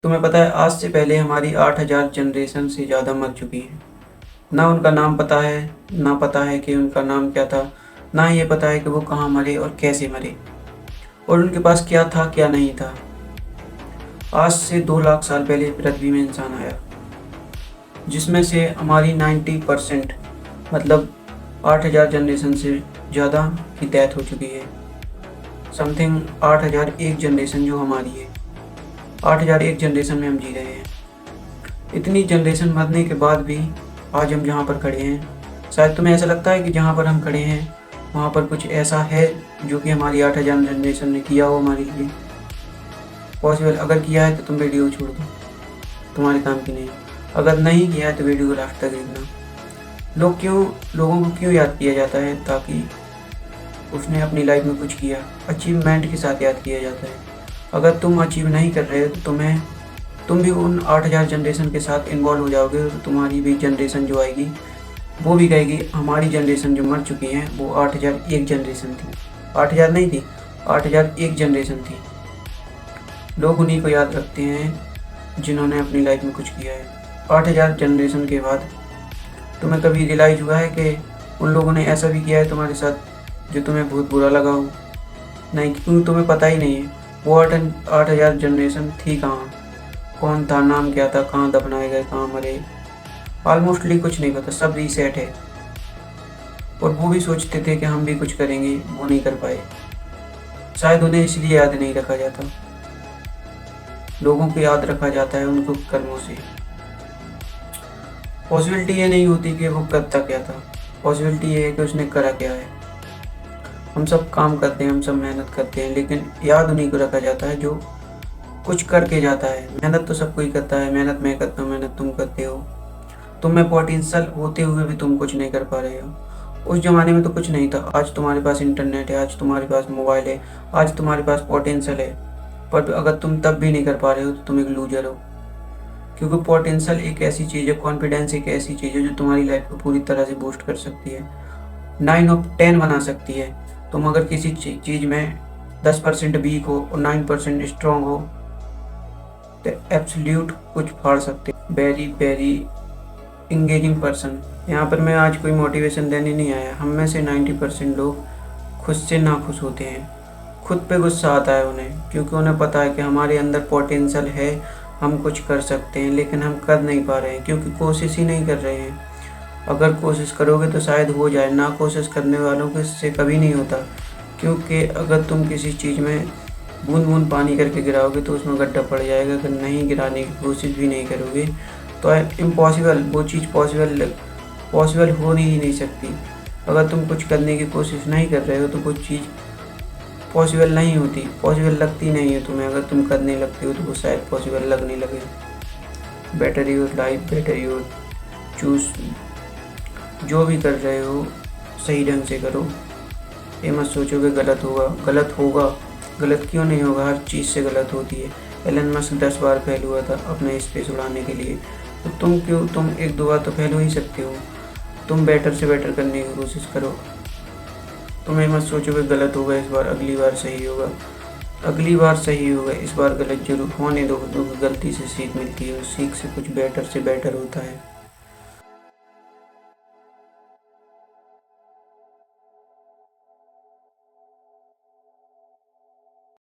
तुम्हें पता है आज से पहले हमारी 8000 जनरेशन से ज़्यादा मर चुकी हैं। ना उनका नाम पता है, ना पता है कि उनका नाम क्या था, ना ये पता है कि वो कहाँ मरे और कैसे मरे और उनके पास क्या था क्या नहीं था। आज से 2 लाख साल पहले पृथ्वी में इंसान आया, जिसमें से हमारी 90% मतलब 8000 जनरेशन से ज़्यादा की डेथ हो चुकी है। समथिंग 8001 जनरेशन जो हमारी है, 8001 जनरेशन में हम जी रहे हैं। इतनी जनरेशन मरने के बाद भी आज हम जहाँ पर खड़े हैं, शायद तुम्हें ऐसा लगता है कि जहाँ पर हम खड़े हैं वहाँ पर कुछ ऐसा है जो कि हमारी 8000 जनरेशन ने किया हो हमारे लिए। पॉसिबल अगर किया है तो तुम वीडियो छोड़ दो, तुम्हारे काम की नहीं। अगर नहीं किया है तो वीडियो को लास्ट तक देखना। लोगों को क्यों याद किया जाता है? ताकि उसने अपनी लाइफ में कुछ किया, अचीवमेंट के साथ याद किया जाता है। अगर तुम अचीव नहीं कर रहे हो तो तुम भी उन 8000 जनरेशन के साथ इन्वॉल्व हो जाओगे। तो तुम्हारी भी जनरेशन जो आएगी वो भी कहेगी हमारी जनरेशन जो मर चुकी हैं वो 8001 जनरेशन थी। 8000 नहीं थी, 8001 जनरेशन थी। लोग उन्हीं को याद रखते हैं जिन्होंने अपनी लाइफ में कुछ किया है। 8000 जनरेशन के बाद तुम्हें कभी रियलाइज़ हुआ है कि उन लोगों ने ऐसा भी किया है तुम्हारे साथ जो तुम्हें बहुत बुरा लगा हो? नहीं, क्योंकि तुम्हें पता ही नहीं है वो 8000 जनरेशन थी कहाँ, कौन था, नाम क्या था, कहाँ दफनाए गए, कहाँ मरे। ऑलमोस्टली कुछ नहीं पता, सब रीसेट है। और वो भी सोचते थे कि हम भी कुछ करेंगे, वो नहीं कर पाए। शायद उन्हें इसलिए याद नहीं रखा जाता। लोगों को याद रखा जाता है उनको कर्मों से। पॉसिबिलिटी ये नहीं होती कि वो करता क्या था, पॉसिबिलिटी ये है कि उसने करा क्या है। हम सब काम करते हैं, हम सब मेहनत करते हैं, लेकिन याद उन्हीं को रखा जाता है जो कुछ करके जाता है। मेहनत तो सब कोई करता है, मेहनत मैं करता हूँ, मेहनत तुम करते हो। तुम में पोटेंशियल होते हुए भी तुम कुछ नहीं कर पा रहे हो। उस ज़माने में तो कुछ नहीं था, आज तुम्हारे पास इंटरनेट है, आज तुम्हारे पास मोबाइल है, आज तुम्हारे पास पोटेंशियल है। पर अगर तुम तब भी नहीं कर पा रहे हो तो तुम एक लूजर हो। क्योंकि पोटेंशियल एक ऐसी चीज़ है, कॉन्फिडेंस एक ऐसी चीज़ है जो तुम्हारी लाइफ को पूरी तरह से बूस्ट कर सकती है, 9 ऑफ 10 बना सकती है। तुम अगर किसी चीज़ में 10% वीक हो और 9% स्ट्रॉन्ग हो तो एब्सोल्यूट कुछ फाड़ सकते। Very very engaging person. यहाँ पर मैं आज कोई मोटिवेशन देने नहीं आया। हम में से 90% लोग खुद से नाखुश होते हैं, खुद पे गुस्सा आता है उन्हें, क्योंकि उन्हें पता है कि हमारे अंदर पोटेंशियल है, हम कुछ कर सकते हैं, लेकिन हम कर नहीं पा रहे हैं क्योंकि कोशिश ही नहीं कर रहे हैं। अगर कोशिश करोगे तो शायद हो जाए, ना कोशिश करने वालों के से कभी नहीं होता। क्योंकि अगर तुम किसी चीज़ में बूंद बूंद पानी करके गिराओगे तो उसमें गड्ढा पड़ जाएगा। अगर नहीं गिराने की कोशिश भी नहीं करोगे तो इम्पॉसिबल, वो चीज़ पॉसिबल हो ही नहीं सकती। अगर तुम कुछ करने की कोशिश नहीं कर रहे हो तो कुछ चीज़ पॉसिबल नहीं होती, पॉसिबल लगती नहीं है तुम्हें। अगर तुम करने लगते हो तो वो शायद पॉसिबल लगने लगे। Better your life, better your choose. जो भी कर रहे हो सही ढंग से करो। ये मत सोचो कि गलत होगा, गलत होगा। गलत क्यों नहीं होगा? हर चीज़ से गलत होती है। एलन मस्क 10 बार फेल हुआ था अपने स्पेस उड़ाने के लिए, तो तुम 1-2 बार तो फेल हो ही सकते हो। तुम बेटर से बेटर करने की कोशिश करो। तुम ये मत सोचो कि गलत होगा इस बार, अगली बार सही होगा। अगली बार सही होगा, इस बार गलत जरूर होने दो। गलती से सीख मिलती है, उस सीख से कुछ बेटर से बेटर होता है।